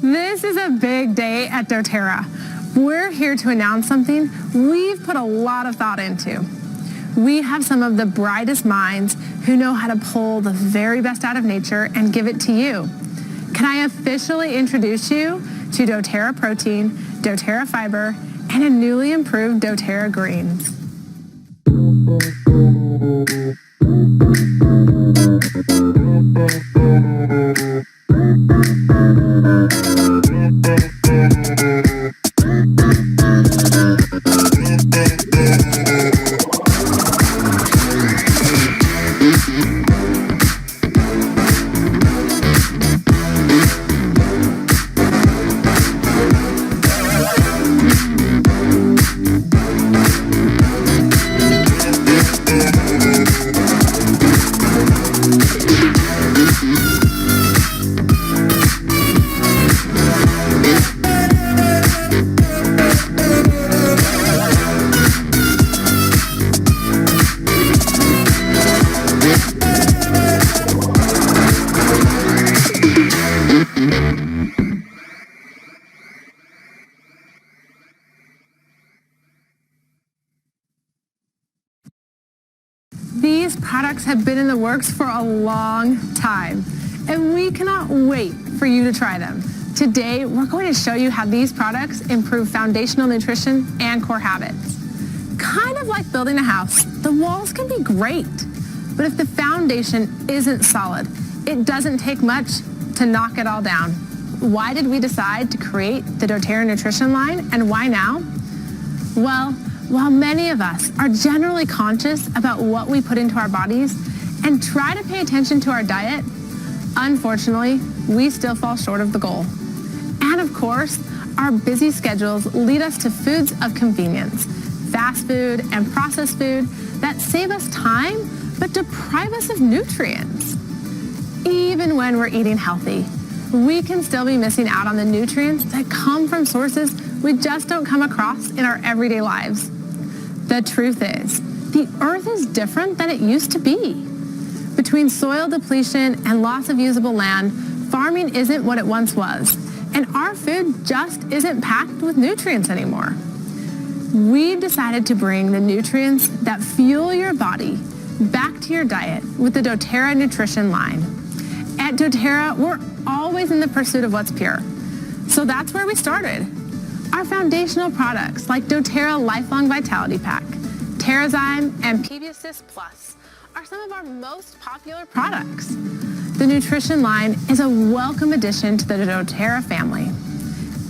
This is a big day at Doterra. We're here to announce something we've put a lot of thought into. We have some of the brightest minds who know how to pull the very best out of nature and give it to you. Can I officially introduce you to Doterra Protein, Doterra Fiber, and a newly improved Doterra Greens. These products have been in the works for a long time, and we cannot wait for you to try them. Today, we're going to show you how these products improve foundational nutrition and core habits. Kind of like building a house, the walls can be great, but if the foundation isn't solid, it doesn't take much to knock it all down. Why did we decide to create the Doterra Nutrition line, and why now? Well, while many of us are generally conscious about what we put into our bodies and try to pay attention to our diet, unfortunately, we still fall short of the goal. And of course, our busy schedules lead us to foods of convenience, fast food and processed food that save us time but deprive us of nutrients. Even when we're eating healthy, we can still be missing out on the nutrients that come from sources we just don't come across in our everyday lives. The truth is, the earth is different than it used to be. Between soil depletion and loss of usable land, farming isn't what it once was, and our food just isn't packed with nutrients anymore. We've decided to bring the nutrients that fuel your body back to your diet with the Doterra Nutrition line. At Doterra, we're always in the pursuit of what's pure. So that's where we started. Our foundational products like Doterra Lifelong Vitality Pack, Terrazyme, and Prebiotic Plus are some of our most popular products. The nutrition line is a welcome addition to the Doterra family.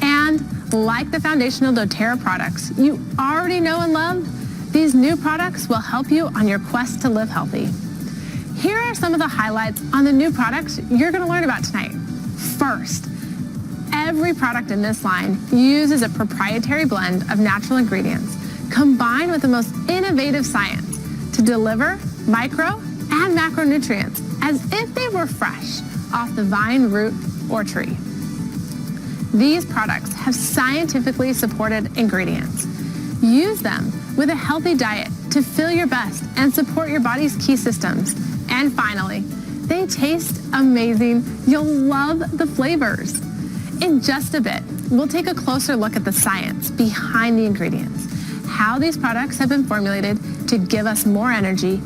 And like the foundational Doterra products you already know and love, these new products will help you on your quest to live healthy. Here are some of the highlights on the new products you're going to learn about tonight. First, every product in this line uses a proprietary blend of natural ingredients combined with the most innovative science to deliver micro and macronutrients as if they were fresh off the vine, root, or tree. These products have scientifically supported ingredients. Use them with a healthy diet to feel your best and support your body's key systems. And finally, they taste amazing. You'll love the flavors. In just a bit, we'll take a closer look at the science behind the ingredients, how these products have been formulated to give us more energy,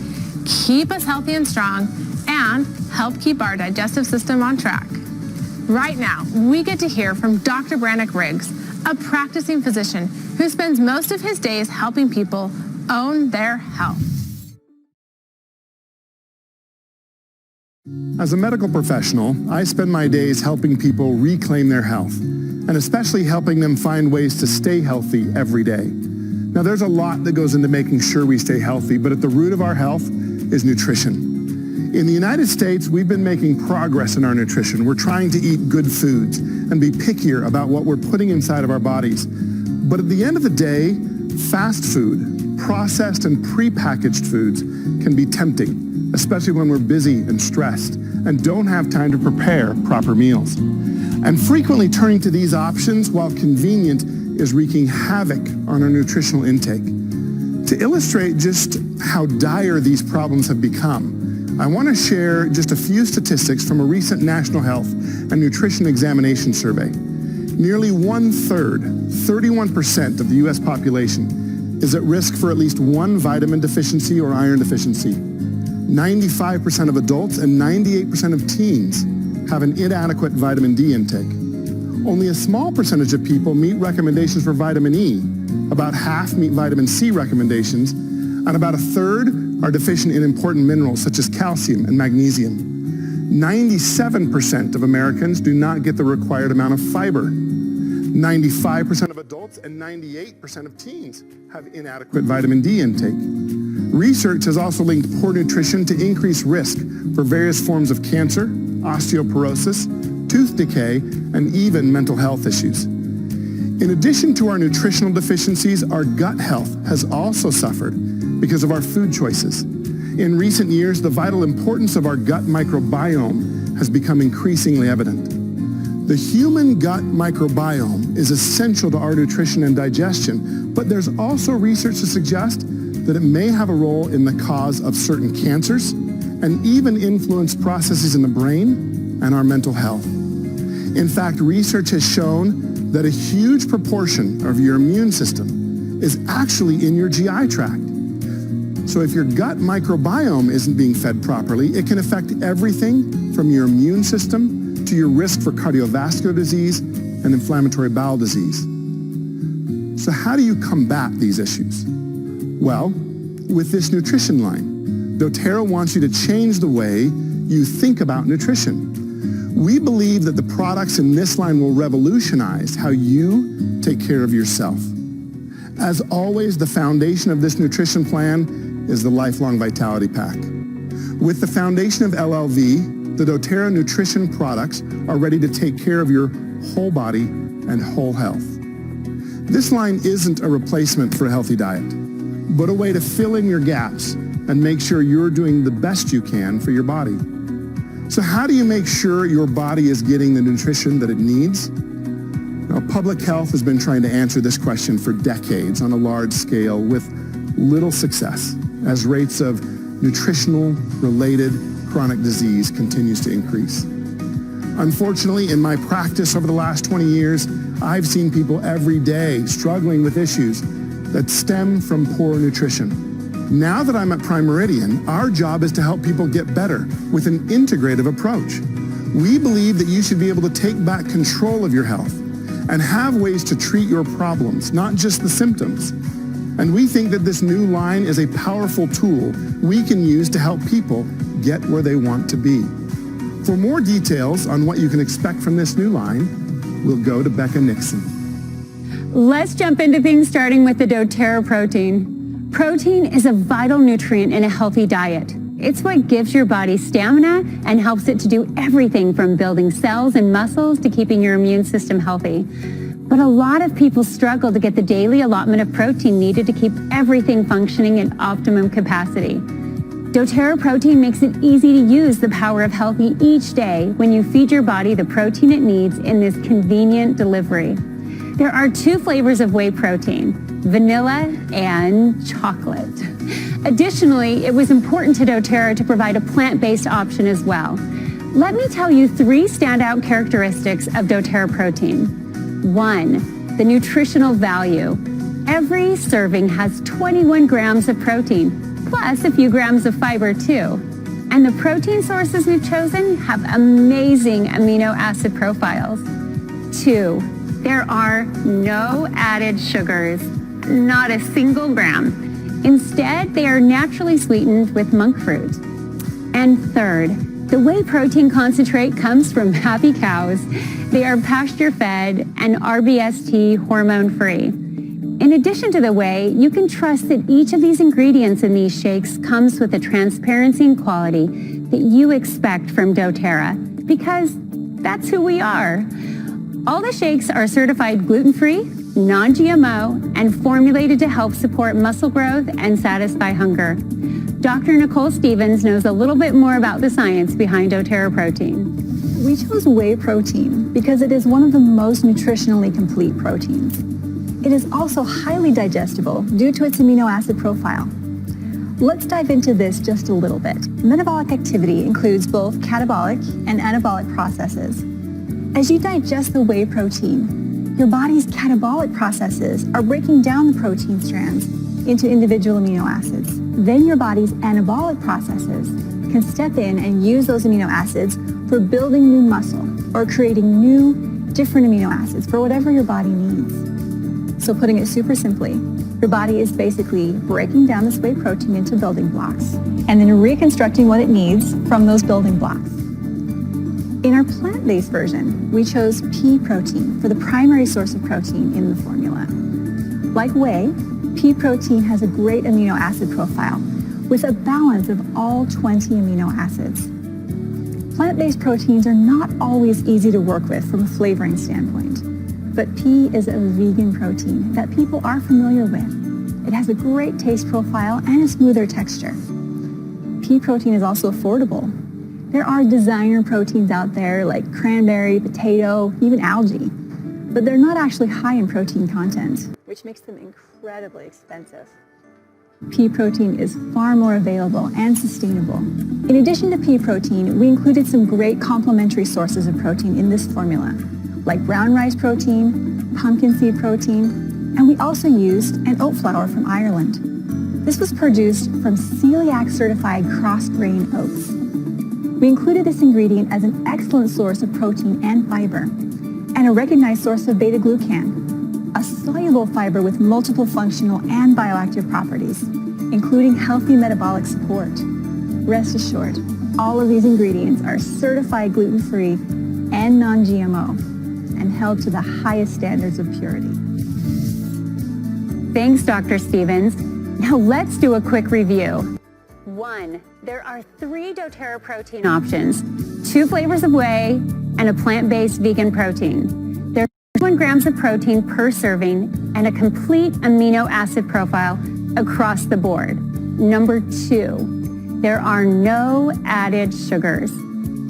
keep us healthy and strong, and help keep our digestive system on track. Right now, we get to hear from Dr. Brannick Riggs, a practicing physician who spends most of his days helping people own their health. As a medical professional, I spend my days helping people reclaim their health, and especially helping them find ways to stay healthy every day. Now, there's a lot that goes into making sure we stay healthy, but at the root of our health is nutrition. In the United States, we've been making progress in our nutrition. We're trying to eat good foods and be pickier about what we're putting inside of our bodies. But at the end of the day, fast food, processed and prepackaged foods can be tempting, especially when we're busy and stressed and don't have time to prepare proper meals. And frequently turning to these options, while convenient, is wreaking havoc on our nutritional intake. To illustrate just how dire these problems have become, I want to share just a few statistics from a recent National Health and Nutrition Examination survey. Nearly 1/3, 31% of the U.S. population is at risk for at least one vitamin deficiency or iron deficiency. 95% of adults and 98% of teens have an inadequate vitamin D intake. Only a small percentage of people meet recommendations for vitamin E. About half meet vitamin C recommendations, and about 1/3 are deficient in important minerals such as calcium and magnesium. 97% of Americans do not get the required amount of fiber. 95% of adults and 98% of teens have inadequate vitamin D intake. Research has also linked poor nutrition to increased risk for various forms of cancer, osteoporosis, tooth decay, and even mental health issues. In addition to our nutritional deficiencies, our gut health has also suffered because of our food choices. In recent years, the vital importance of our gut microbiome has become increasingly evident. The human gut microbiome is essential to our nutrition and digestion, but there's also research to suggest that it may have a role in the cause of certain cancers and even influence processes in the brain and our mental health. In fact, research has shown that a huge proportion of your immune system is actually in your GI tract. So if your gut microbiome isn't being fed properly, it can affect everything from your immune system to your risk for cardiovascular disease and inflammatory bowel disease. So how do you combat these issues? Well, with this nutrition line, Doterra wants you to change the way you think about nutrition. We believe that the products in this line will revolutionize how you take care of yourself. As always, the foundation of this nutrition plan is the Lifelong Vitality Pack. With the foundation of LLV, the Doterra nutrition products are ready to take care of your whole body and whole health. This line isn't a replacement for a healthy diet, but a way to fill in your gaps and make sure you're doing the best you can for your body. So how do you make sure your body is getting the nutrition that it needs? Now, public health has been trying to answer this question for decades on a large scale with little success, as rates of nutritional-related chronic disease continues to increase. Unfortunately, in my practice over the last 20 years, I've seen people every day struggling with issues that stem from poor nutrition. Now that I'm at Prime Meridian, our job is to help people get better with an integrative approach. We believe that you should be able to take back control of your health and have ways to treat your problems, not just the symptoms. And we think that this new line is a powerful tool we can use to help people get where they want to be. For more details on what you can expect from this new line, we'll go to Becca Nixon. Let's jump into things starting with the Doterra Protein. Protein is a vital nutrient in a healthy diet. It's what gives your body stamina and helps it to do everything from building cells and muscles to keeping your immune system healthy. But a lot of people struggle to get the daily allotment of protein needed to keep everything functioning at optimum capacity. Doterra Protein makes it easy to use the power of healthy each day when you feed your body the protein it needs in this convenient delivery. There are 2 flavors of whey protein, vanilla and chocolate. Additionally, it was important to Doterra to provide a plant-based option as well. Let me tell you 3 standout characteristics of Doterra Protein. 1, the nutritional value. Every serving has 21 grams of protein, plus a few grams of fiber too. And the protein sources we've chosen have amazing amino acid profiles. 2, there are no added sugars, not a single gram. Instead, they are naturally sweetened with monk fruit. And 3rd, the whey protein concentrate comes from happy cows. They are pasture-fed and RBST hormone-free. In addition to the whey, you can trust that each of these ingredients in these shakes comes with the transparency and quality that you expect from Doterra, because that's who we are. All the shakes are certified gluten-free, non-GMO, and formulated to help support muscle growth and satisfy hunger. Dr. Nicole Stevens knows a little bit more about the science behind Doterra Protein. We chose whey protein because it is one of the most nutritionally complete proteins. It is also highly digestible due to its amino acid profile. Let's dive into this just a little bit. Metabolic activity includes both catabolic and anabolic processes. As you digest the whey protein, Your body's catabolic processes are breaking down the protein strands into individual amino acids. Then your body's anabolic processes can step in and use those amino acids for building new muscle or creating new, different amino acids for whatever your body needs. So putting it super simply, your body is basically breaking down this whey protein into building blocks and then reconstructing what it needs from those building blocks. In our plant-based version, we chose pea protein for the primary source of protein in the formula. Like whey, pea protein has a great amino acid profile with a balance of all 20 amino acids. Plant-based proteins are not always easy to work with from a flavoring standpoint, but pea is a vegan protein that people are familiar with. It has a great taste profile and a smoother texture. Pea protein is also affordable. There are designer proteins out there like cranberry, potato, even algae, but they're not actually high in protein content, which makes them incredibly expensive. Pea protein is far more available and sustainable. In addition to pea protein, we included some great complementary sources of protein in this formula, like brown rice protein, pumpkin seed protein, and we also used an oat flour from Ireland. This was produced from celiac-certified cross-grain oats. We included this ingredient as an excellent source of protein and fiber, and a recognized source of beta-glucan, a soluble fiber with multiple functional and bioactive properties, including healthy metabolic support. Rest assured, all of these ingredients are certified gluten-free and non-GMO and held to the highest standards of purity. Thanks, Dr. Stevens. Now let's do a quick review. 1. There are 3 doTERRA protein options, 2 flavors of whey, and a plant-based vegan protein. There's 1 grams of protein per serving and a complete amino acid profile across the board. Number 2, there are no added sugars.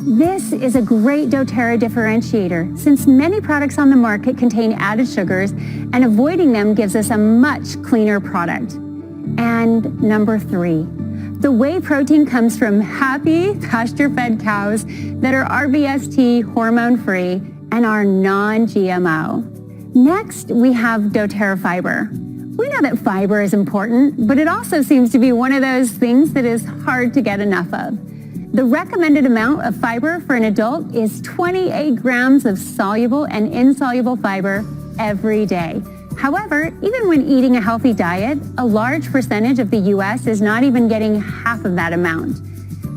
This is a great doTERRA differentiator since many products on the market contain added sugars and avoiding them gives us a much cleaner product. And number 3, the whey protein comes from happy pasture-fed cows that are RBST hormone-free and are non-GMO. Next, we have doTERRA fiber. We know that fiber is important, but it also seems to be one of those things that is hard to get enough of. The recommended amount of fiber for an adult is 28 grams of soluble and insoluble fiber every day. However, even when eating a healthy diet, a large percentage of the U.S. is not even getting half of that amount.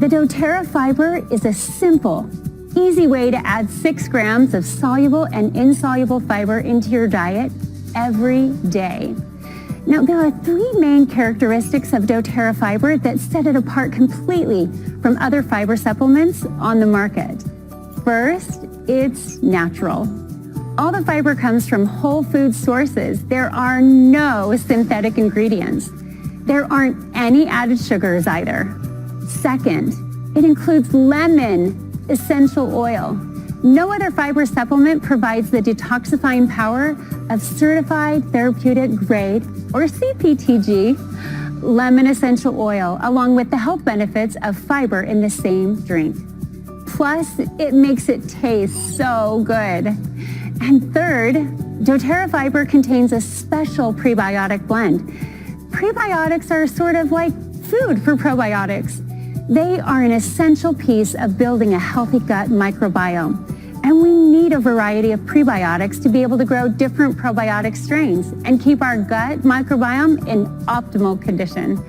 The doTERRA fiber is a simple, easy way to add 6 grams of soluble and insoluble fiber into your diet every day. Now, there are 3 main characteristics of doTERRA fiber that set it apart completely from other fiber supplements on the market. First, it's natural. All the fiber comes from whole food sources. There are no synthetic ingredients. There aren't any added sugars either. Second, it includes lemon essential oil. No other fiber supplement provides the detoxifying power of certified therapeutic grade, or Cptg, lemon essential oil, along with the health benefits of fiber in the same drink. Plus, it makes it taste so good. And third, doTERRA fiber contains a special prebiotic blend. Prebiotics are sort of like food for probiotics. They are an essential piece of building a healthy gut microbiome. And we need a variety of prebiotics to be able to grow different probiotic strains and keep our gut microbiome in optimal condition.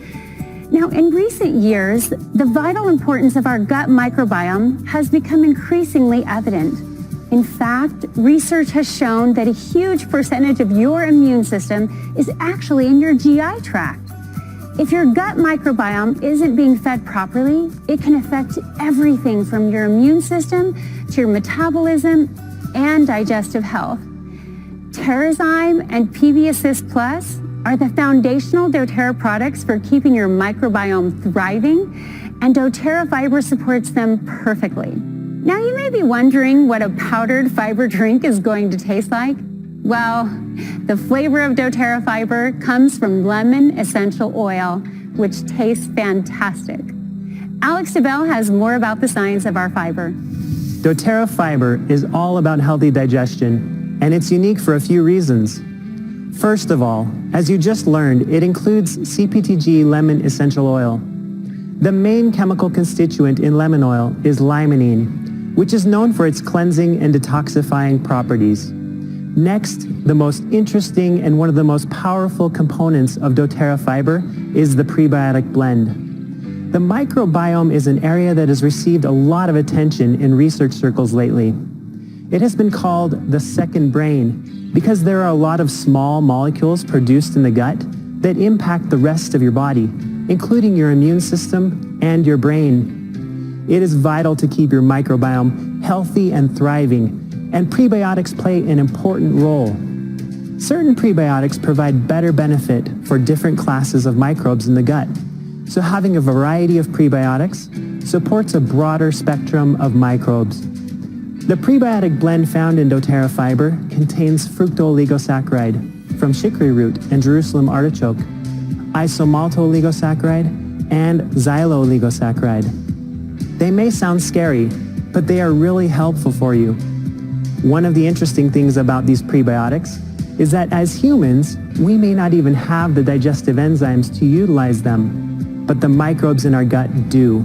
Now, in recent years, the vital importance of our gut microbiome has become increasingly evident. In fact, research has shown that a huge percentage of your immune system is actually in your GI tract. If your gut microbiome isn't being fed properly, it can affect everything from your immune system to your metabolism and digestive health. Terrazyme and PB Assist Plus are the foundational doTERRA products for keeping your microbiome thriving, and doTERRA fiber supports them perfectly. Now you may be wondering what a powdered fiber drink is going to taste like. Well, the flavor of doTERRA fiber comes from lemon essential oil, which tastes fantastic. Alex DeBell has more about the science of our fiber. doTERRA fiber is all about healthy digestion and it's unique for a few reasons. First of all, as you just learned, it includes Cptg lemon essential oil. The main chemical constituent in lemon oil is limonene, which is known for its cleansing and detoxifying properties. Next, the most interesting and one of the most powerful components of doTERRA fiber is the Prebiotic Blend. The microbiome is an area that has received a lot of attention in research circles lately. It has been called the second brain because there are a lot of small molecules produced in the gut that impact the rest of your body, including your immune system and your brain. It is vital to keep your microbiome healthy and thriving, and prebiotics play an important role. Certain prebiotics provide better benefit for different classes of microbes in the gut, so having a variety of prebiotics supports a broader spectrum of microbes. The prebiotic blend found in doTERRA fiber contains fructooligosaccharide from chicory root and Jerusalem artichoke, isomaltooligosaccharide, and xylooligosaccharide. They may sound scary, but they are really helpful for you. One of the interesting things about these prebiotics is that as humans, we may not even have the digestive enzymes to utilize them, but the microbes in our gut do.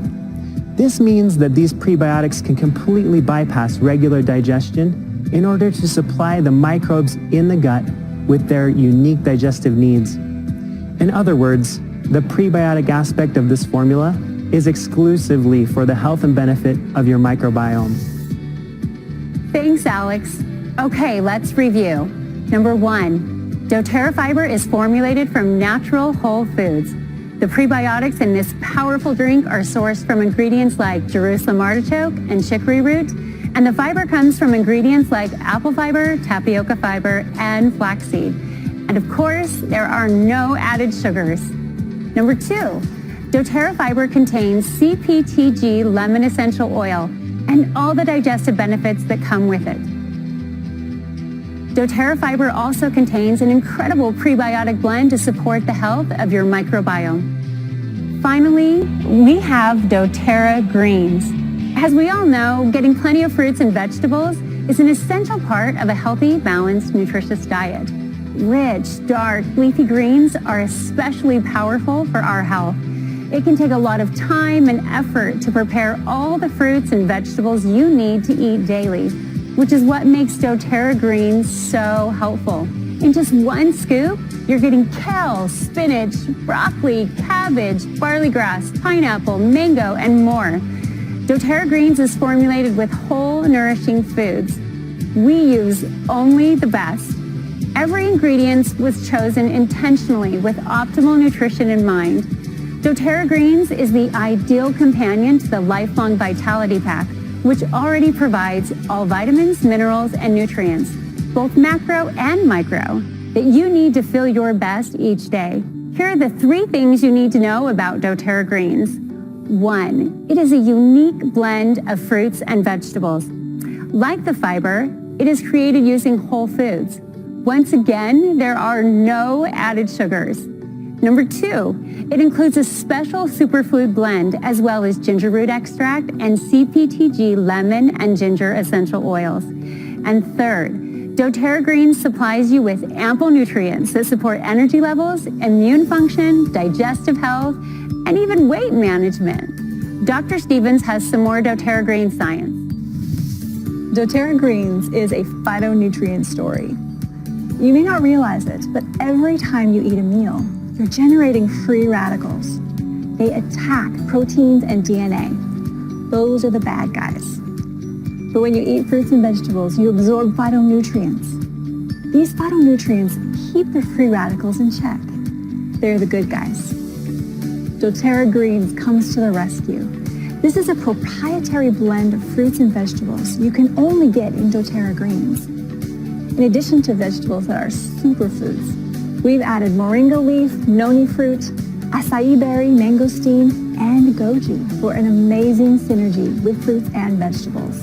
This means that these prebiotics can completely bypass regular digestion in order to supply the microbes in the gut with their unique digestive needs. In other words, the prebiotic aspect of this formula is exclusively for the health and benefit of your microbiome. Thanks, Alex. Okay, let's review. Number 1, doTERRA fiber is formulated from natural whole foods. The prebiotics in this powerful drink are sourced from ingredients like Jerusalem artichoke and chicory root, and the fiber comes from ingredients like apple fiber, tapioca fiber, and flaxseed. And of course, there are no added sugars. Number 2, doTERRA fiber contains Cptg lemon essential oil and all the digestive benefits that come with it. doTERRA fiber also contains an incredible prebiotic blend to support the health of your microbiome. Finally, we have doTERRA Greens. As we all know, getting plenty of fruits and vegetables is an essential part of a healthy, balanced, nutritious diet. Rich, dark, leafy greens are especially powerful for our health. It can take a lot of time and effort to prepare all the fruits and vegetables you need to eat daily, which is what makes doTERRA Greens so helpful. In just one scoop, you're getting kale, spinach, broccoli, cabbage, barley grass, pineapple, mango, and more. doTERRA Greens is formulated with whole, nourishing foods. We use only the best. Every ingredient was chosen intentionally with optimal nutrition in mind. doTERRA Greens is the ideal companion to the Lifelong Vitality Pack, which already provides all vitamins, minerals, and nutrients, both macro and micro, that you need to feel your best each day. Here are the 3 things you need to know about doTERRA Greens. 1, it is a unique blend of fruits and vegetables. Like the fiber, it is created using whole foods. Once again, there are no added sugars. Number 2, it includes a special superfood blend as well as ginger root extract and Cptg lemon and ginger essential oils. And third, doTERRA Greens supplies you with ample nutrients that support energy levels, immune function, digestive health, and even weight management. Dr. Stevens has some more doTERRA Greens science. doTERRA Greens is a phytonutrient story. You may not realize it, but every time you eat a meal, you're generating free radicals. They attack proteins and DNA. Those are the bad guys. But when you eat fruits and vegetables, you absorb phytonutrients. These phytonutrients keep the free radicals in check. They're the good guys. doTERRA Greens comes to the rescue. This is a proprietary blend of fruits and vegetables you can only get in doTERRA Greens. In addition to vegetables that are superfoods, we've added moringa leaf, noni fruit, acai berry, mangosteen, and goji for an amazing synergy with fruits and vegetables.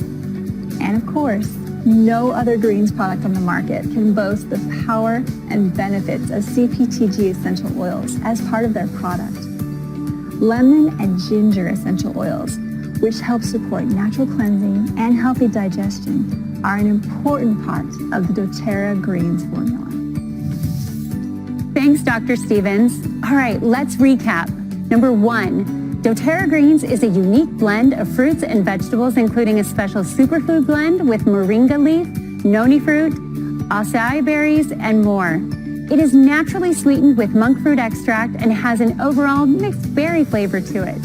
And of course, no other greens product on the market can boast the power and benefits of Cptg essential oils as part of their product. Lemon and ginger essential oils, which help support natural cleansing and healthy digestion, are an important part of the Doterra Greens formula. Thanks, Dr. Stevens. All right, let's recap. Number 1, Doterra Greens is a unique blend of fruits and vegetables, including a special superfood blend with moringa leaf, noni fruit, acai berries, and more. It is naturally sweetened with monk fruit extract and has an overall mixed berry flavor to it.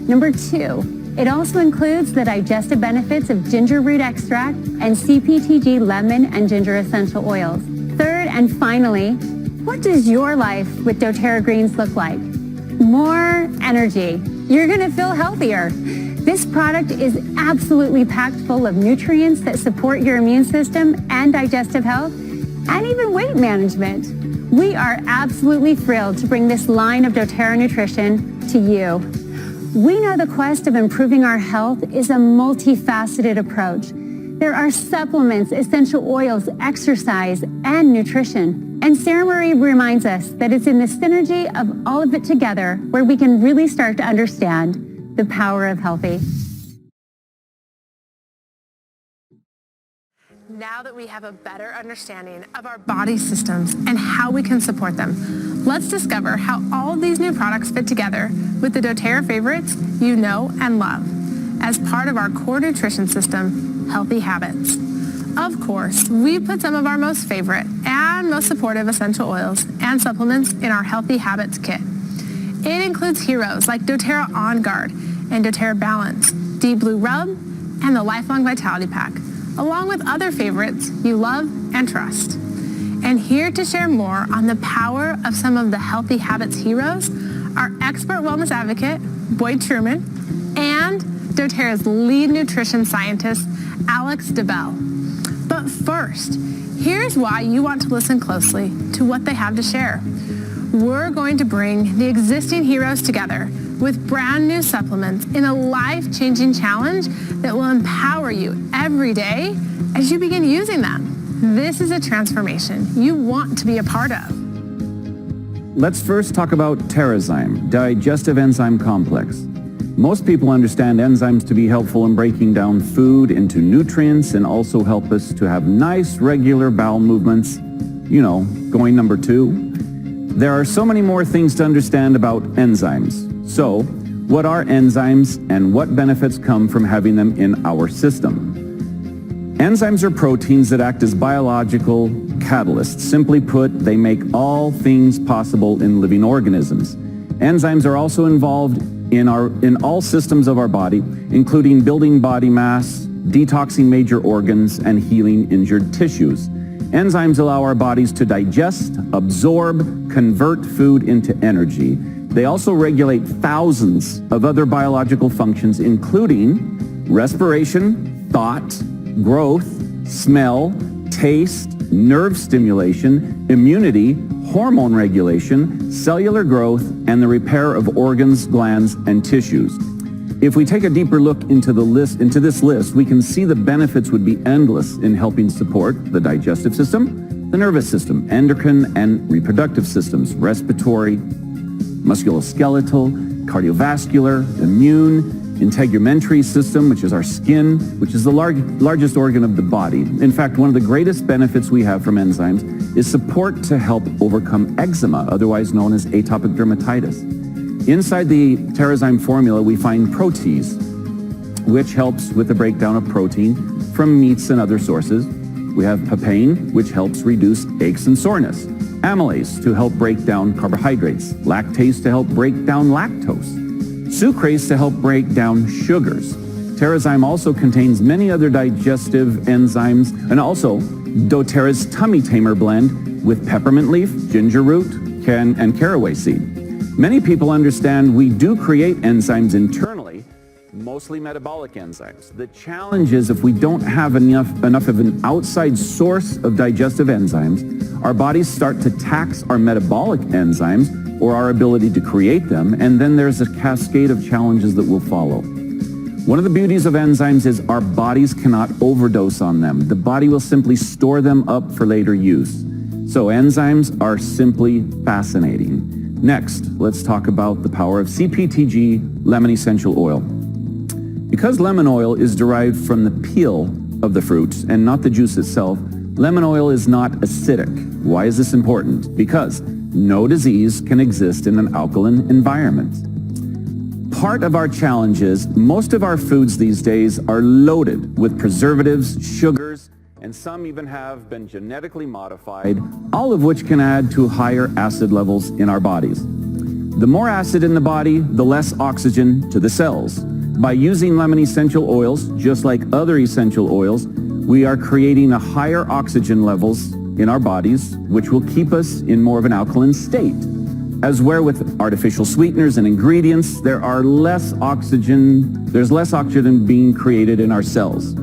Number 2, it also includes the digestive benefits of ginger root extract and Cptg lemon and ginger essential oils. Third and finally, what does your life with Doterra Greens look like? More energy. You're going to feel healthier. This product is absolutely packed full of nutrients that support your immune system and digestive health, and even weight management. We are absolutely thrilled to bring this line of doTERRA nutrition to you. We know the quest of improving our health is a multifaceted approach. There are supplements, essential oils, exercise, and nutrition. And Sarah Marie reminds us that it's in the synergy of all of it together where we can really start to understand the power of healthy. Now that we have a better understanding of our body systems and how we can support them, let's discover how all of these new products fit together with the doTERRA favorites you know and love as part of our core nutrition system, Healthy Habits. Of course, we put some of our most favorite and most supportive essential oils and supplements in our Healthy Habits kit. It includes heroes like doTERRA On Guard and doTERRA Balance, Deep Blue Rub, and the Lifelong Vitality Pack, along with other favorites you love and trust. And here to share more on the power of some of the Healthy Habits heroes, our expert wellness advocate, Boyd Truman, and doTERRA's lead nutrition scientist, Alex DeBell. But first, here's why you want to listen closely to what they have to share. We're going to bring the existing heroes together with brand new supplements in a life-changing challenge that will empower you every day as you begin using them. This is a transformation you want to be a part of. Let's first talk about Terrazyme, Digestive Enzyme Complex. Most people understand enzymes to be helpful in breaking down food into nutrients and also help us to have nice, regular bowel movements. You know, going number 2. There are so many more things to understand about enzymes. So, what are enzymes and what benefits come from having them in our system? Enzymes are proteins that act as biological catalysts. Simply put, they make all things possible in living organisms. Enzymes are also involved in all systems of our body, including building body mass, detoxing major organs, and healing injured tissues. Enzymes allow our bodies to digest, absorb, convert food into energy. They also regulate thousands of other biological functions, including respiration, thought, growth, smell, taste, nerve stimulation, immunity, hormone regulation, cellular growth, and the repair of organs, glands, and tissues. If we take a deeper look into this list, we can see the benefits would be endless in helping support the digestive system, the nervous system, endocrine and reproductive systems, respiratory, musculoskeletal, cardiovascular, immune, integumentary system, which is our skin, which is the largest organ of the body. In fact, one of the greatest benefits we have from enzymes is support to help overcome eczema, otherwise known as atopic dermatitis. Inside the Terrazyme formula, we find protease, which helps with the breakdown of protein from meats and other sources. We have papain, which helps reduce aches and soreness. Amylase to help break down carbohydrates. Lactase to help break down lactose. Sucrase to help break down sugars. Terrazyme also contains many other digestive enzymes, and also doTERRA's Tummy Tamer blend with peppermint leaf, ginger root, and caraway seed. Many people understand we do create enzymes internally, mostly metabolic enzymes. The challenge is if we don't have enough of an outside source of digestive enzymes, our bodies start to tax our metabolic enzymes or our ability to create them, and then there's a cascade of challenges that will follow. One of the beauties of enzymes is our bodies cannot overdose on them. The body will simply store them up for later use. So enzymes are simply fascinating. Next, let's talk about the power of Cptg lemon essential oil. Because lemon oil is derived from the peel of the fruit and not the juice itself, lemon oil is not acidic. Why is this important? Because no disease can exist in an alkaline environment. Part of our challenge is most of our foods these days are loaded with preservatives, sugars, and some even have been genetically modified, all of which can add to higher acid levels in our bodies. The more acid in the body, the less oxygen to the cells. By using lemon essential oils, just like other essential oils, we are creating a higher oxygen levels in our bodies, which will keep us in more of an alkaline state. As where with artificial sweeteners and ingredients, there's less oxygen being created in our cells.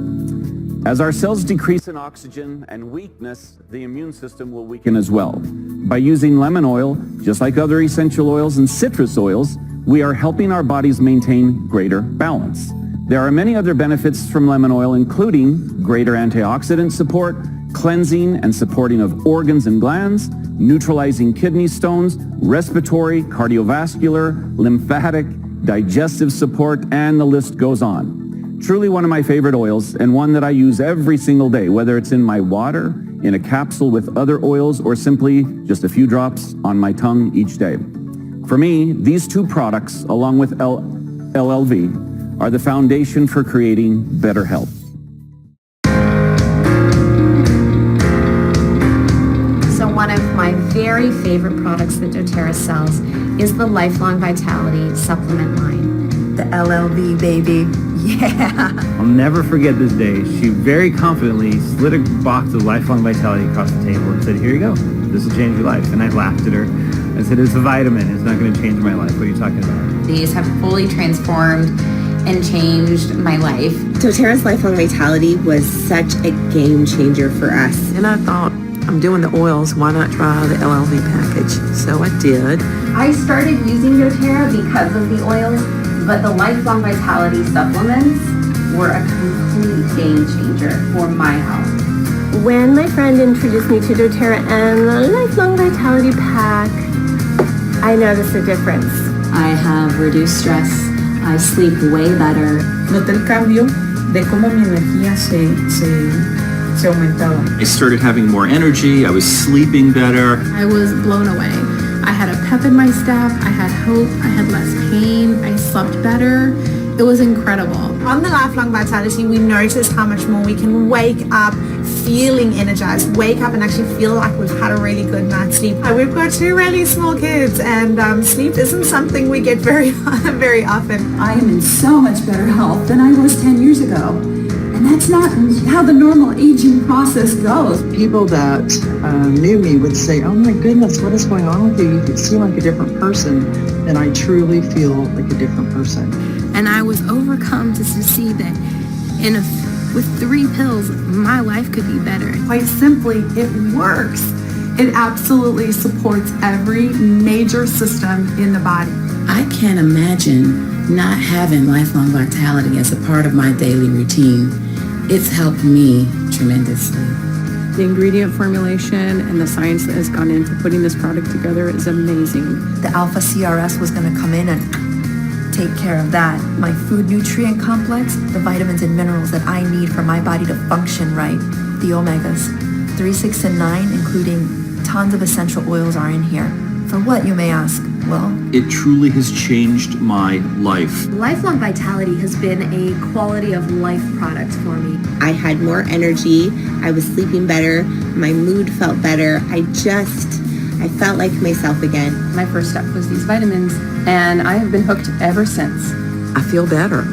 As our cells decrease in oxygen and weakness, the immune system will weaken as well. By using lemon oil, just like other essential oils and citrus oils, we are helping our bodies maintain greater balance. There are many other benefits from lemon oil, including greater antioxidant support, cleansing and supporting of organs and glands, neutralizing kidney stones, respiratory, cardiovascular, lymphatic, digestive support, and the list goes on. Truly one of my favorite oils, and one that I use every single day, whether it's in my water, in a capsule with other oils, or simply just a few drops on my tongue each day. For me, these two products, along with LLV, are the foundation for creating better health. One of my very favorite products that doTERRA sells is the Lifelong Vitality supplement line. The LLV, baby. Yeah. I'll never forget this day. She very confidently slid a box of Lifelong Vitality across the table and said, "Here you go. This will change your life." And I laughed at her. I said, "It's a vitamin. It's not going to change my life. What are you talking about?" These have fully transformed and changed my life. doTERRA's Lifelong Vitality was such a game changer for us. And I thought, I'm doing the oils, why not try the LLV package? So I did. I started using doTERRA because of the oils, but the Lifelong Vitality supplements were a complete game changer for my health. When my friend introduced me to doTERRA and the Lifelong Vitality Pack, I noticed a difference. I have reduced stress. I sleep way better. Noté el cambio de cómo mi energía se aumentaba. I started having more energy. I was sleeping better. I was blown away. I had a pep in my step. I had hope. I had less pain. I slept better. It was incredible. On the Lifelong Vitality, we notice how much more we can wake up feeling energized, wake up and actually feel like we've had a really good night's sleep. We've got two really small kids, and sleep isn't something we get very often. I am in so much better health than I was 10 years ago. And that's not how the normal aging process goes. People that knew me would say, "Oh my goodness, what is going on with you? You seem like a different person." And I truly feel like a different person. And I was overcome to see that with 3 pills, my life could be better. Quite simply, it works. It absolutely supports every major system in the body. I can't imagine not having Lifelong Vitality as a part of my daily routine. It's helped me tremendously. The ingredient formulation and the science that has gone into putting this product together is amazing. The Alpha CRS was going to come in and take care of that. My food nutrient complex, the vitamins and minerals that I need for my body to function right. The omegas, 3, 6, and 9, including tons of essential oils are in here. For what, you may ask? Well, it truly has changed my life. Lifelong Vitality has been a quality of life product for me. I had more energy. I was sleeping better. My mood felt better. I felt like myself again. My first step was these vitamins, and I have been hooked ever since. I feel better.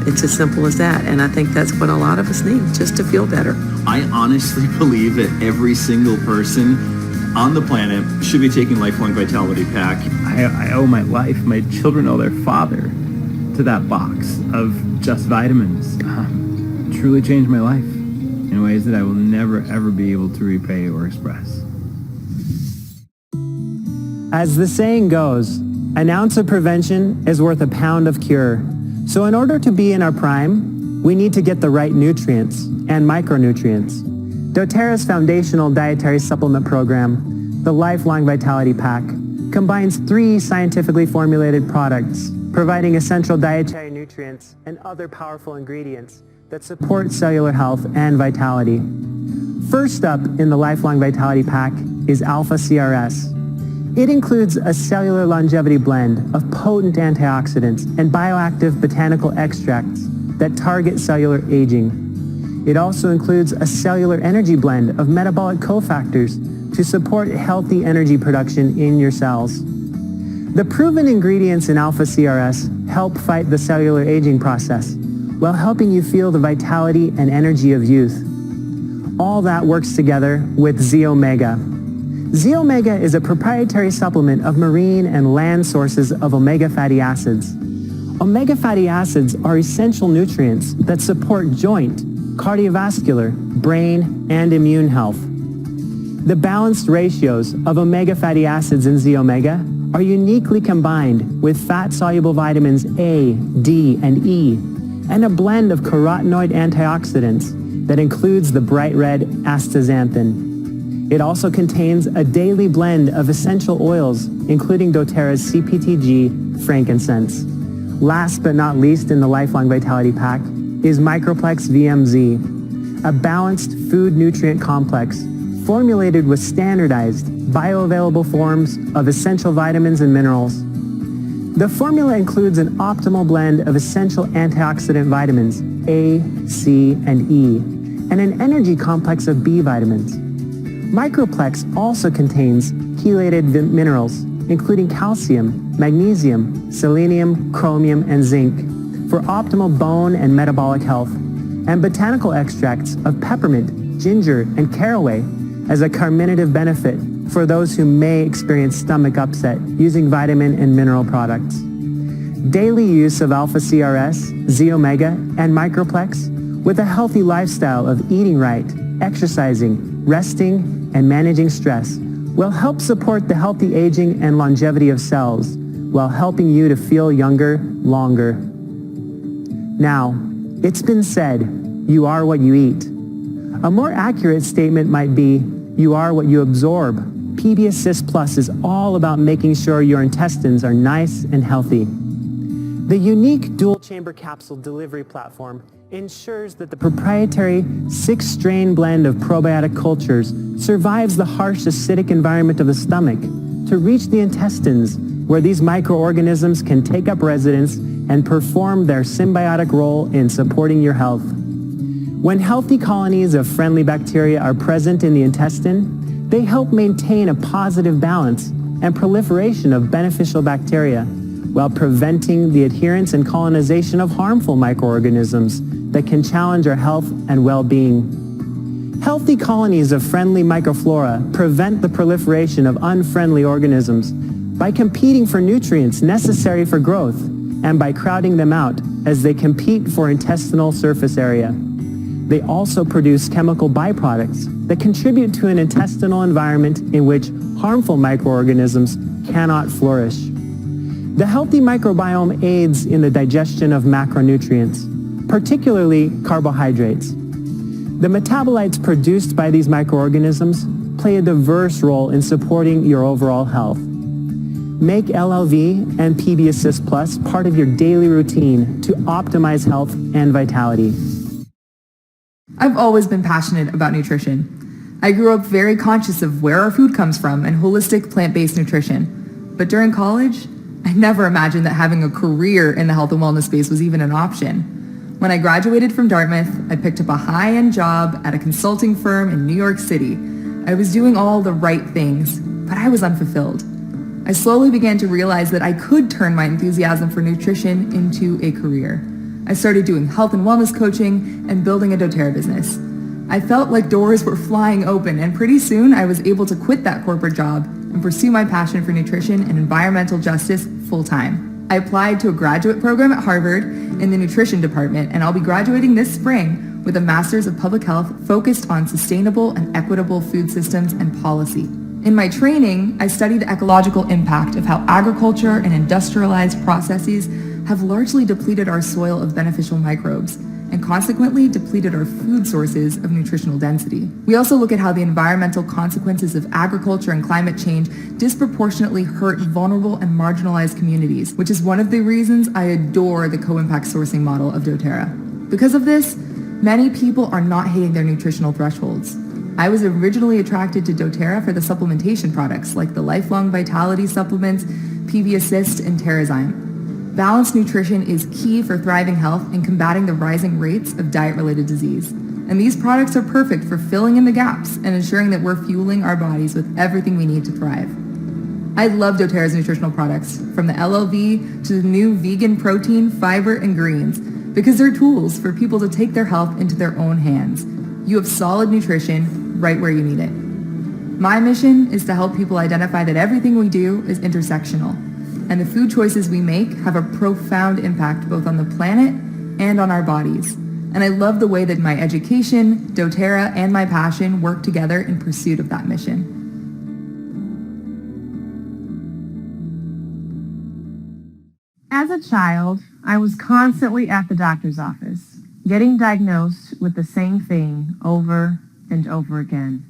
It's as simple as that. And I think that's what a lot of us need, just to feel better. I honestly believe that every single person on the planet should be taking Lifelong Vitality Pack. I owe my life, my children owe their father to that box of just vitamins. Truly changed my life in ways that I will never ever be able to repay or express. As the saying goes, an ounce of prevention is worth a pound of cure. So in order to be in our prime, we need to get the right nutrients and micronutrients. doTERRA's foundational dietary supplement program, the Lifelong Vitality Pack, combines 3 scientifically formulated products, providing essential dietary nutrients and other powerful ingredients that support cellular health and vitality. First up in the Lifelong Vitality Pack is Alpha CRS. It includes a cellular longevity blend of potent antioxidants and bioactive botanical extracts that target cellular aging. It also includes a cellular energy blend of metabolic cofactors to support healthy energy production in your cells. The proven ingredients in Alpha CRS help fight the cellular aging process while helping you feel the vitality and energy of youth. All that works together with Z-Omega. Z-Omega is a proprietary supplement of marine and land sources of omega fatty acids. Omega fatty acids are essential nutrients that support joint, cardiovascular, brain, and immune health. The balanced ratios of omega fatty acids in Z-Omega are uniquely combined with fat-soluble vitamins A, D, and E, and a blend of carotenoid antioxidants that includes the bright red astaxanthin. It also contains a daily blend of essential oils, including doTERRA's Cptg frankincense. Last but not least in the Lifelong Vitality Pack is Microplex Vmz, a balanced food nutrient complex formulated with standardized, bioavailable forms of essential vitamins and minerals. The formula includes an optimal blend of essential antioxidant vitamins A, C, and E, and an energy complex of B vitamins. Microplex also contains chelated minerals, including calcium, magnesium, selenium, chromium, and zinc, for optimal bone and metabolic health, and botanical extracts of peppermint, ginger, and caraway as a carminative benefit for those who may experience stomach upset using vitamin and mineral products. Daily use of Alpha CRS, Z-Omega, and Microplex with a healthy lifestyle of eating right, exercising, resting, and managing stress will help support the healthy aging and longevity of cells while helping you to feel younger longer. Now, it's been said, you are what you eat. A more accurate statement might be, you are what you absorb. PB Assist Plus is all about making sure your intestines are nice and healthy. The unique dual-chamber capsule delivery platform ensures that the proprietary 6-strain blend of probiotic cultures survives the harsh acidic environment of the stomach to reach the intestines, where these microorganisms can take up residence and perform their symbiotic role in supporting your health. When healthy colonies of friendly bacteria are present in the intestine, they help maintain a positive balance and proliferation of beneficial bacteria while preventing the adherence and colonization of harmful microorganisms that can challenge our health and well-being. Healthy colonies of friendly microflora prevent the proliferation of unfriendly organisms by competing for nutrients necessary for growth and by crowding them out as they compete for intestinal surface area. They also produce chemical byproducts that contribute to an intestinal environment in which harmful microorganisms cannot flourish. The healthy microbiome aids in the digestion of macronutrients, particularly carbohydrates. The metabolites produced by these microorganisms play a diverse role in supporting your overall health. Make LLV and PB Assist Plus part of your daily routine to optimize health and vitality. I've always been passionate about nutrition. I grew up very conscious of where our food comes from and holistic plant-based nutrition. But during college, I never imagined that having a career in the health and wellness space was even an option. When I graduated from Dartmouth, I picked up a high-end job at a consulting firm in New York City. I was doing all the right things, but I was unfulfilled. I slowly began to realize that I could turn my enthusiasm for nutrition into a career. I started doing health and wellness coaching and building a doTERRA business. I felt like doors were flying open, and pretty soon I was able to quit that corporate job and pursue my passion for nutrition and environmental justice full-time. I applied to a graduate program at Harvard in the nutrition department, and I'll be graduating this spring with a Master's of Public Health focused on sustainable and equitable food systems and policy. In my training, I studied the ecological impact of how agriculture and industrialized processes have largely depleted our soil of beneficial microbes and consequently depleted our food sources of nutritional density. We also look at how the environmental consequences of agriculture and climate change disproportionately hurt vulnerable and marginalized communities, which is one of the reasons I adore the co-impact sourcing model of doTERRA. Because of this, Many people are not hitting their nutritional thresholds. I was originally attracted to Doterra for the supplementation products like the Lifelong Vitality supplements, PB Assist, and Terrazyme. Balanced nutrition is key for thriving health and combating the rising rates of diet-related disease. And these products are perfect for filling in the gaps and ensuring that we're fueling our bodies with everything we need to thrive. I love doTERRA's nutritional products, from the LLV to the new vegan protein, fiber, and greens, because they're tools for people to take their health into their own hands. You have solid nutrition right where you need it. My mission is to help people identify that everything we do is intersectional, and the food choices we make have a profound impact both on the planet and on our bodies. And I love the way that my education, doTERRA, and my passion work together in pursuit of that mission. As a child, I was constantly at the doctor's office, getting diagnosed with the same thing over and over again.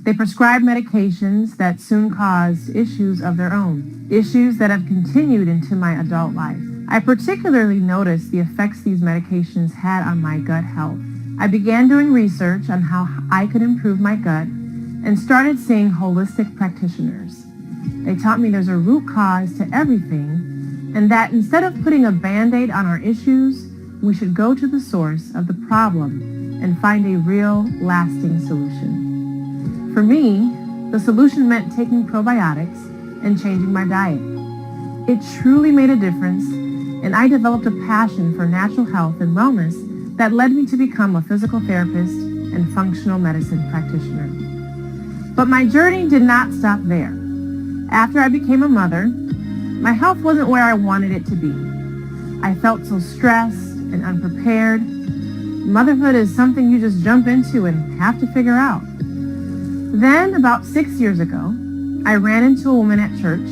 They prescribed medications that soon caused issues of their own, issues that have continued into my adult life. I particularly noticed the effects these medications had on my gut health. I began doing research on how I could improve my gut and started seeing holistic practitioners. They taught me there's a root cause to everything, and that instead of putting a Band-Aid on our issues, we should go to the source of the problem and find a real, lasting solution. For me, the solution meant taking probiotics and changing my diet. It truly made a difference, and I developed a passion for natural health and wellness that led me to become a physical therapist and functional medicine practitioner. But my journey did not stop there. After I became a mother, my health wasn't where I wanted it to be. I felt so stressed and unprepared. Motherhood is something you just jump into and have to figure out. Then, about 6 years ago, I ran into a woman at church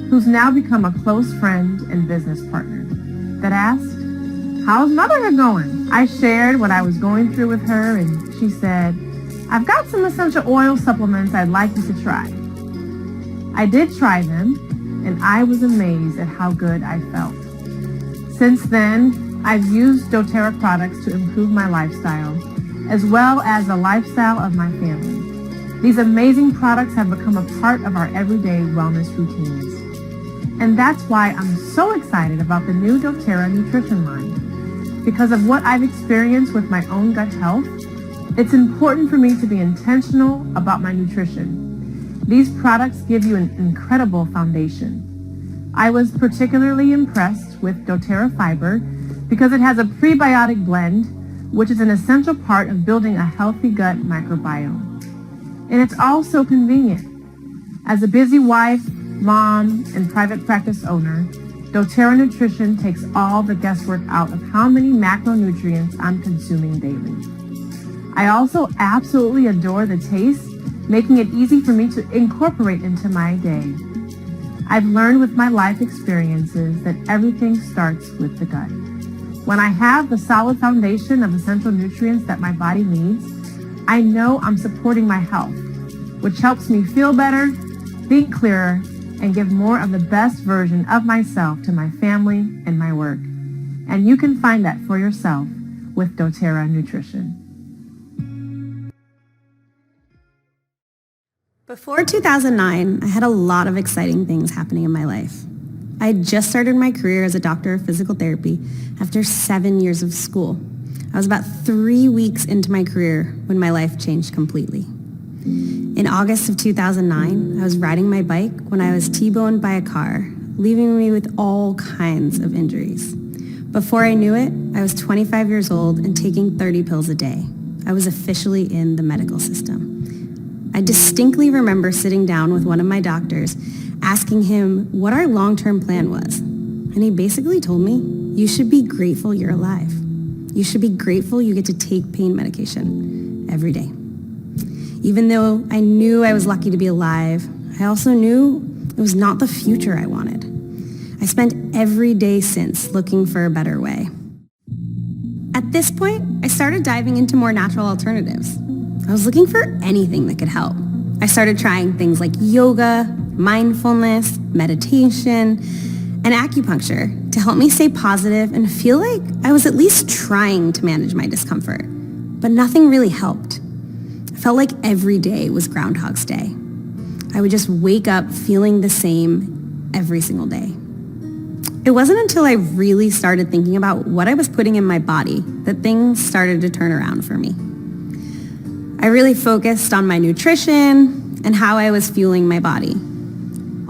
who's now become a close friend and business partner that asked, "How's motherhood going?" I shared what I was going through with her, and she said, "I've got some essential oil supplements I'd like you to try." I did try them, and I was amazed at how good I felt. Since then, I've used doTERRA products to improve my lifestyle, as well as the lifestyle of my family. These amazing products have become a part of our everyday wellness routines. And that's why I'm so excited about the new doTERRA nutrition line. Because of what I've experienced with my own gut health, it's important for me to be intentional about my nutrition. These products give you an incredible foundation. I was particularly impressed with doTERRA Fiber because it has a prebiotic blend, which is an essential part of building a healthy gut microbiome. And it's also convenient. As a busy wife, mom, and private practice owner, doTERRA Nutrition takes all the guesswork out of how many macronutrients I'm consuming daily. I also absolutely adore the taste, making it easy for me to incorporate into my day. I've learned with my life experiences that everything starts with the gut. When I have the solid foundation of essential nutrients that my body needs, I know I'm supporting my health, which helps me feel better, think clearer, and give more of the best version of myself to my family and my work. And you can find that for yourself with doTERRA Nutrition. Before 2009, I had a lot of exciting things happening in my life. I had just started my career as a doctor of physical therapy after 7 years of school. I was about 3 weeks into my career when my life changed completely. In August of 2009, I was riding my bike when I was T-boned by a car, leaving me with all kinds of injuries. Before I knew it, I was 25 years old and taking 30 pills a day. I was officially in the medical system. I distinctly remember sitting down with one of my doctors, asking him what our long-term plan was. And he basically told me, you should be grateful you're alive. You should be grateful you get to take pain medication every day. Even though I knew I was lucky to be alive, I also knew it was not the future I wanted. I spent every day since looking for a better way. At this point, I started diving into more natural alternatives. I was looking for anything that could help. I started trying things like yoga, mindfulness, meditation, and acupuncture to help me stay positive and feel like I was at least trying to manage my discomfort. but nothing really helped. I felt like every day was Groundhog's Day. I would just wake up feeling the same every single day. It wasn't until I really started thinking about what I was putting in my body that things started to turn around for me. I really focused on my nutrition and how I was fueling my body.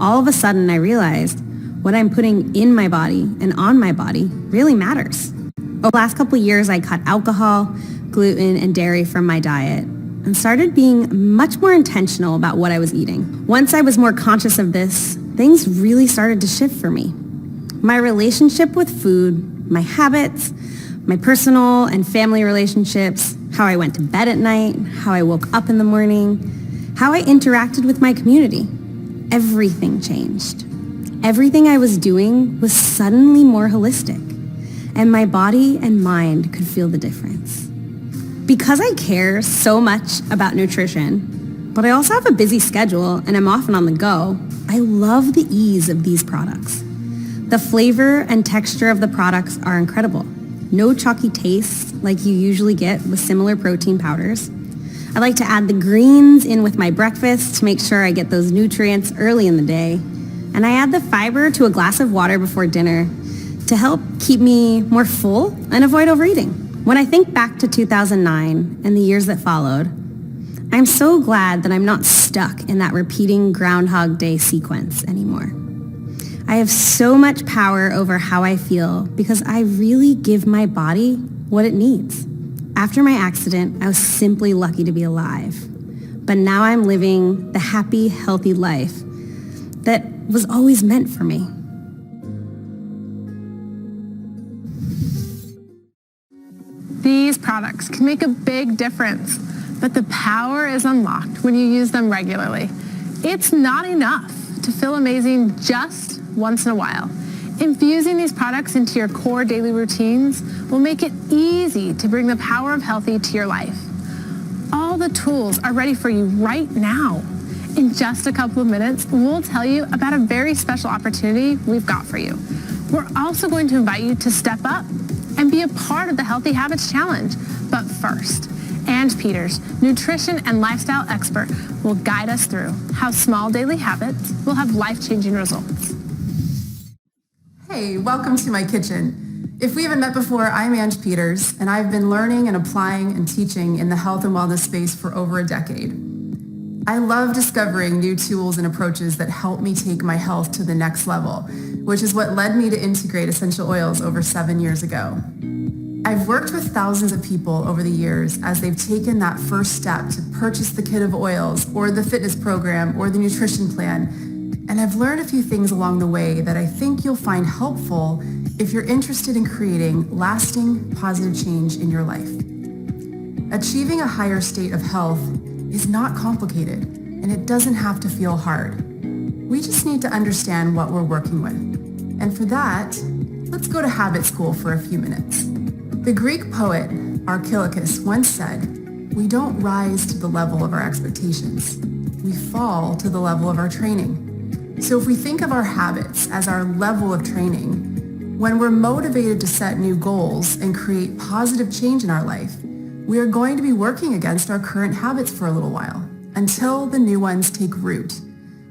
All of a sudden, I realized what I'm putting in my body and on my body really matters. Over the last couple of years, I cut alcohol, gluten, and dairy from my diet and started being much more intentional about what I was eating. Once I was more conscious of this, things really started to shift for me. My relationship with food, my habits, my personal and family relationships, how I went to bed at night, how I woke up in the morning, how I interacted with my community. Everything changed. Everything I was doing was suddenly more holistic, and my body and mind could feel the difference. Because I care so much about nutrition, but I also have a busy schedule and I'm often on the go, I love the ease of these products. The flavor and texture of the products are incredible. No chalky taste like you usually get with similar protein powders. I like to add the greens in with my breakfast to make sure I get those nutrients early in the day. And I add the fiber to a glass of water before dinner to help keep me more full and avoid overeating. When I think back to 2009 and the years that followed, I'm so glad that I'm not stuck in that repeating Groundhog Day sequence anymore. I have so much power over how I feel because I really give my body what it needs. After my accident, I was simply lucky to be alive. But now I'm living the happy, healthy life that was always meant for me. These products can make a big difference, but the power is unlocked when you use them regularly. It's not enough to feel amazing just once in a while. Infusing these products into your core daily routines will make it easy to bring the power of healthy to your life. All the tools are ready for you right now. In just a couple of minutes, we'll tell you about a very special opportunity we've got for you. We're also going to invite you to step up and be a part of the Healthy Habits Challenge. But first, Ange Peters, nutrition and lifestyle expert, will guide us through how small daily habits will have life-changing results. Hey, welcome to my kitchen. If we haven't met before, I'm Ange Peters, and I've been learning and applying and teaching in the health and wellness space for over a decade. I love discovering new tools and approaches that help me take my health to the next level, which is what led me to integrate essential oils over 7 years ago. I've worked with thousands of people over the years as they've taken that first step to purchase the kit of oils or the fitness program or the nutrition plan. And I've learned a few things along the way that I think you'll find helpful if you're interested in creating lasting, positive change in your life. Achieving a higher state of health is not complicated, and it doesn't have to feel hard. We just need to understand what we're working with. And for that, let's go to habit school for a few minutes. The Greek poet Archilochus once said, "We don't rise to the level of our expectations. We fall to the level of our training." So if we think of our habits as our level of training, when we're motivated to set new goals and create positive change in our life, we are going to be working against our current habits for a little while until the new ones take root.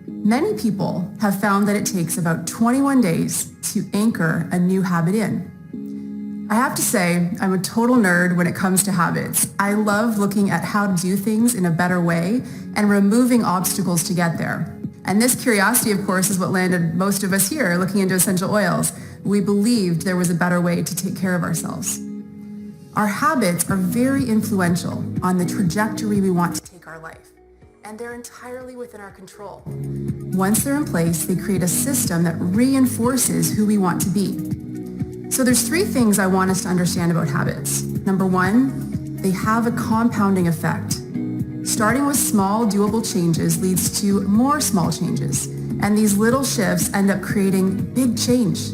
Many people have found that it takes about 21 days to anchor a new habit in. I have to say, I'm a total nerd when it comes to habits. I love looking at how to do things in a better way and removing obstacles to get there. And this curiosity, of course, is what landed most of us here looking into essential oils. We believed there was a better way to take care of ourselves. Our habits are very influential on the trajectory we want to take our life, and they're entirely within our control. Once they're in place, they create a system that reinforces who we want to be. So there's 3 things I want us to understand about habits. Number 1, they have a compounding effect. Starting with small, doable changes leads to more small changes, and these little shifts end up creating big change.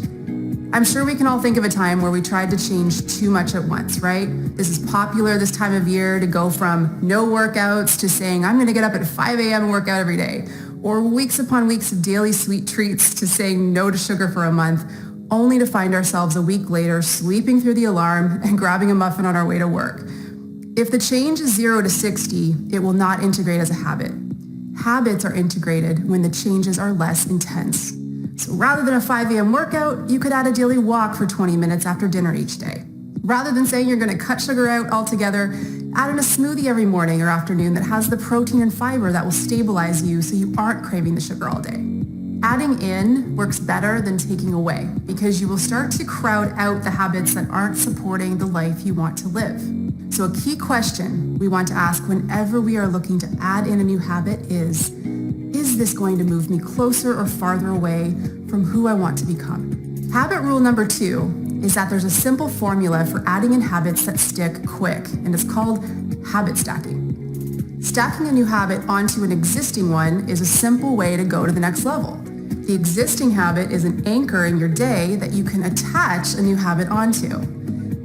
I'm sure we can all think of a time where we tried to change too much at once, right? This is popular this time of year to go from no workouts to saying, I'm going to get up at 5 a.m. and work out every day, or weeks upon weeks of daily sweet treats to saying no to sugar for a month, only to find ourselves a week later sleeping through the alarm and grabbing a muffin on our way to work. If the change is 0 to 60, it will not integrate as a habit. Habits are integrated when the changes are less intense. So rather than a 5 a.m. workout, you could add a daily walk for 20 minutes after dinner each day. Rather than saying you're going to cut sugar out altogether, add in a smoothie every morning or afternoon that has the protein and fiber that will stabilize you so you aren't craving the sugar all day. Adding in works better than taking away because you will start to crowd out the habits that aren't supporting the life you want to live. So a key question we want to ask whenever we are looking to add in a new habit is this going to move me closer or farther away from who I want to become? Habit rule number 2 is that there's a simple formula for adding in habits that stick quick, and it's called habit stacking. Stacking a new habit onto an existing one is a simple way to go to the next level. The existing habit is an anchor in your day that you can attach a new habit onto.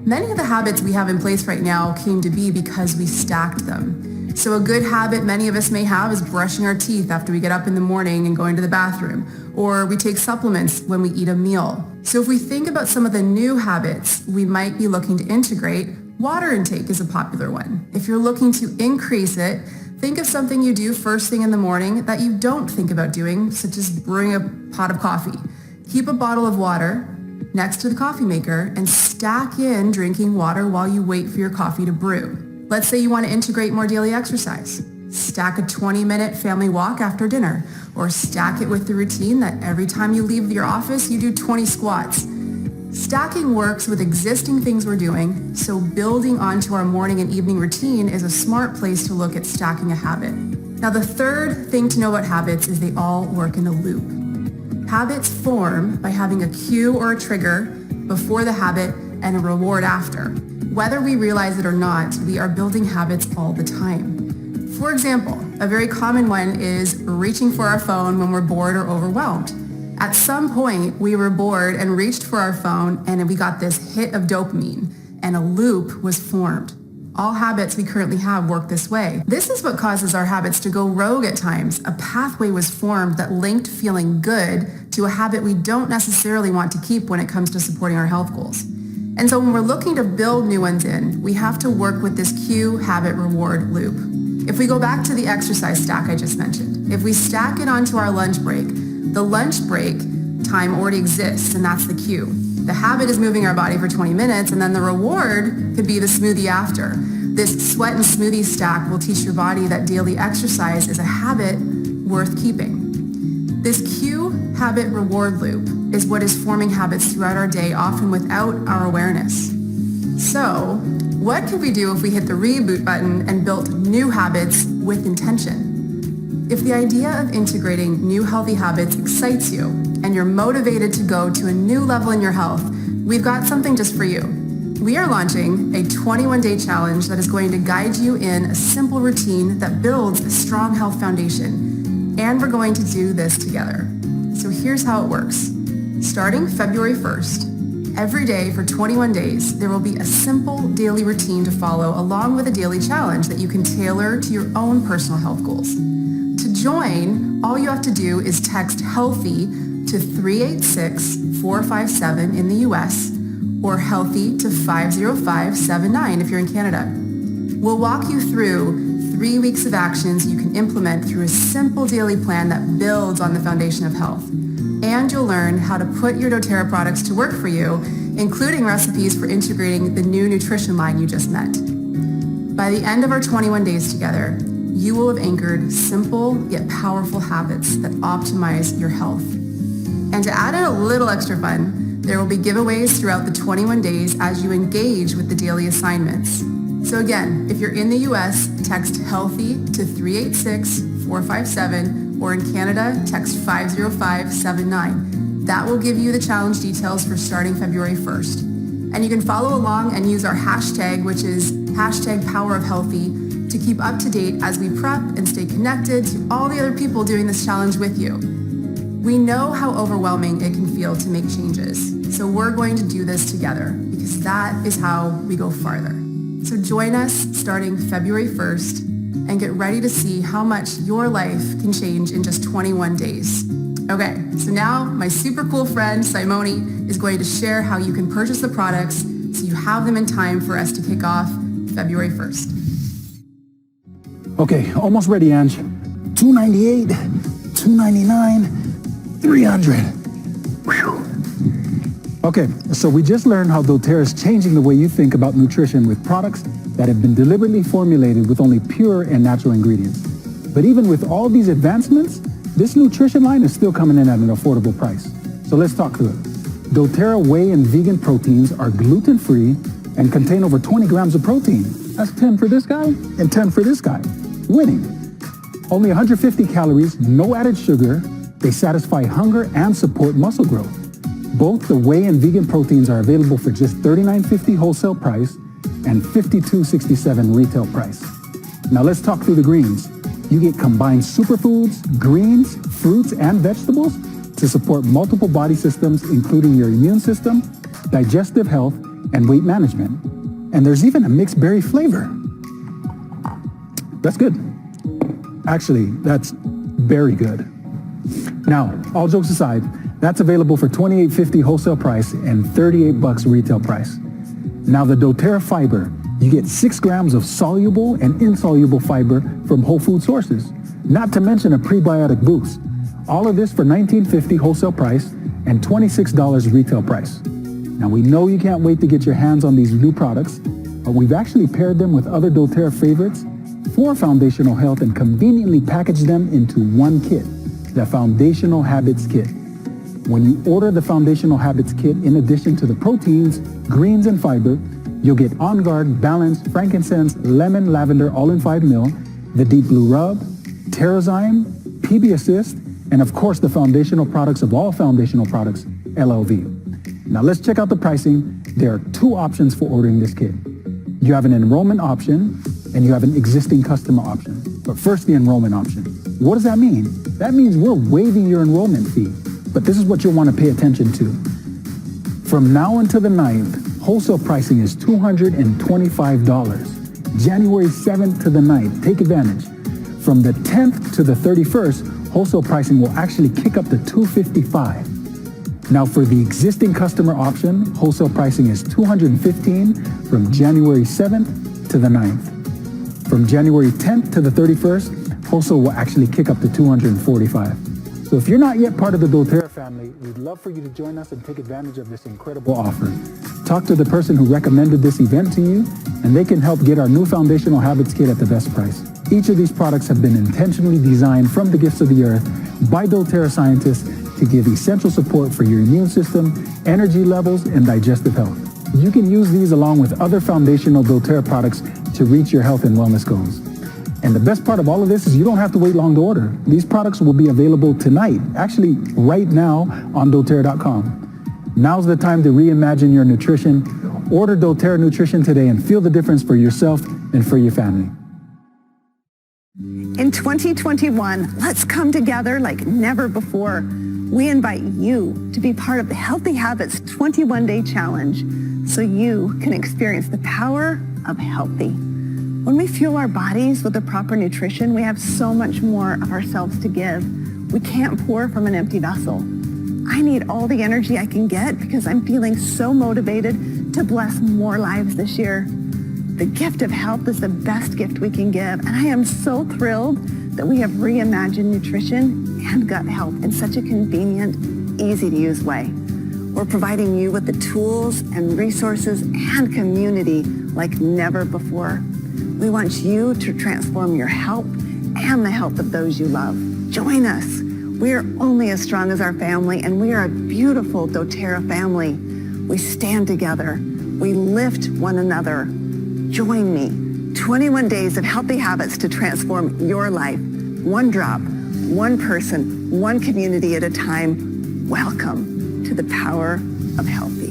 Many of the habits we have in place right now came to be because we stacked them. So a good habit many of us may have is brushing our teeth after we get up in the morning and going to the bathroom, or we take supplements when we eat a meal. So if we think about some of the new habits we might be looking to integrate, water intake is a popular one. If you're looking to increase it, think of something you do first thing in the morning that you don't think about doing, such as brewing a pot of coffee. Keep a bottle of water next to the coffee maker and stack in drinking water while you wait for your coffee to brew. Let's say you want to integrate more daily exercise. Stack a 20-minute family walk after dinner, or stack it with the routine that every time you leave your office, you do 20 squats. Stacking works with existing things we're doing, so building onto our morning and evening routine is a smart place to look at stacking a habit. Now, the third thing to know about habits is they all work in a loop. Habits form by having a cue or a trigger before the habit and a reward after. Whether we realize it or not, we are building habits all the time. For example, a very common one is reaching for our phone when we're bored or overwhelmed. At some point, we were bored and reached for our phone and we got this hit of dopamine and a loop was formed. All habits we currently have work this way. This is what causes our habits to go rogue at times. A pathway was formed that linked feeling good to a habit we don't necessarily want to keep when it comes to supporting our health goals. And so when we're looking to build new ones in, we have to work with this cue, habit, reward loop. If we go back to the exercise stack I just mentioned, if we stack it onto our lunch break, the lunch break time already exists, and that's the cue. The habit is moving our body for 20 minutes, and then the reward could be the smoothie after. This sweat and smoothie stack will teach your body that daily exercise is a habit worth keeping. This cue, habit, reward loop is what is forming habits throughout our day, often without our awareness. So, what could we do if we hit the reboot button and built new habits with intention? If the idea of integrating new healthy habits excites you and you're motivated to go to a new level in your health, we've got something just for you. We are launching a 21-day challenge that is going to guide you in a simple routine that builds a strong health foundation. And we're going to do this together. So here's how it works. Starting February 1st, every day for 21 days, there will be a simple daily routine to follow along with a daily challenge that you can tailor to your own personal health goals. To join, all you have to do is text HEALTHY to 386-457 in the US or HEALTHY to 50579 if you're in Canada. We'll walk you through 3 weeks of actions you can implement through a simple daily plan that builds on the foundation of health. And you'll learn how to put your doTERRA products to work for you, including recipes for integrating the new nutrition line you just met. By the end of our 21 days together, you will have anchored simple yet powerful habits that optimize your health. And to add in a little extra fun, there will be giveaways throughout the 21 days as you engage with the daily assignments. So again, if you're in the US, text HEALTHY to 386-457, or in Canada, text 50579. That will give you the challenge details for starting February 1st. And you can follow along and use our hashtag, which is #PowerOfHealthy, to keep up to date as we prep and stay connected to all the other people doing this challenge with you. We know how overwhelming it can feel to make changes, so we're going to do this together because that is how we go farther. So join us starting February 1st and get ready to see how much your life can change in just 21 days. Okay, so now my super cool friend Simone is going to share how you can purchase the products so you have them in time for us to kick off February 1st. Okay, almost ready, Ange. $298, $299, $300. Whew. Okay, so we just learned how Doterra is changing the way you think about nutrition with products that have been deliberately formulated with only pure and natural ingredients. But even with all these advancements, this nutrition line is still coming in at an affordable price. So let's talk through it. Doterra Whey and vegan proteins are gluten-free and contain over 20 grams of protein. That's 10 for this guy and 10 for this guy. Winning. Only 150 calories, no added sugar. They satisfy hunger and support muscle growth. Both the whey and vegan proteins are available for just $39.50 wholesale price and $52.67 retail price. Now let's talk through the greens. You get combined superfoods, greens, fruits, and vegetables to support multiple body systems, including your immune system, digestive health, and weight management. And there's even a mixed berry flavor. That's good. Actually, that's very good. Now, all jokes aside, that's available for $28.50 wholesale price and $38 retail price. Now the Doterra fiber, you get 6 grams of soluble and insoluble fiber from whole food sources, not to mention a prebiotic boost. All of this for $19.50 wholesale price and $26 retail price. Now we know you can't wait to get your hands on these new products, but we've actually paired them with other Doterra favorites for foundational health and conveniently packaged them into one kit, the Foundational Habits Kit. When you order the Foundational Habits Kit, in addition to the proteins, greens, and fiber, you'll get On Guard, Balanced, Frankincense, Lemon, Lavender, all in 5 mil, the Deep Blue Rub, Terrazyme, PB Assist, and of course the foundational products of all foundational products, LLV. Now let's check out the pricing. There are 2 options for ordering this kit. You have an enrollment option and you have an existing customer option. But first, the enrollment option. What does that mean? That means we're waiving your enrollment fee. But this is what you'll want to pay attention to. From now until the 9th, wholesale pricing is $225. January 7th to the 9th, take advantage. From the 10th to the 31st, wholesale pricing will actually kick up to $255. Now for the existing customer option, wholesale pricing is $215 from January 7th to the 9th. From January 10th to the 31st, wholesale will actually kick up to $245. So if you're not yet part of the Doterra family, we'd love for you to join us and take advantage of this incredible offer. Talk to the person who recommended this event to you, and they can help get our new Foundational Habits Kit at the best price. Each of these products have been intentionally designed from the gifts of the earth by Doterra scientists to give essential support for your immune system, energy levels, and digestive health. You can use these along with other foundational Doterra products to reach your health and wellness goals. And the best part of all of this is you don't have to wait long to order. These products will be available tonight, actually right now on doterra.com. Now's the time to reimagine your nutrition. Order Doterra Nutrition today and feel the difference for yourself and for your family. In 2021, let's come together like never before. We invite you to be part of the Healthy Habits 21-Day Challenge so you can experience the power of healthy. When we fuel our bodies with the proper nutrition, we have so much more of ourselves to give. We can't pour from an empty vessel. I need all the energy I can get because I'm feeling so motivated to bless more lives this year. The gift of health is the best gift we can give, and I am so thrilled that we have reimagined nutrition and gut health in such a convenient, easy-to-use way. We're providing you with the tools and resources and community like never before. We want you to transform your health and the health of those you love. Join us. We are only as strong as our family, and we are a beautiful Doterra family. We stand together. We lift one another. Join me. 21 days of healthy habits to transform your life. One drop, one person, one community at a time. Welcome to the power of healthy.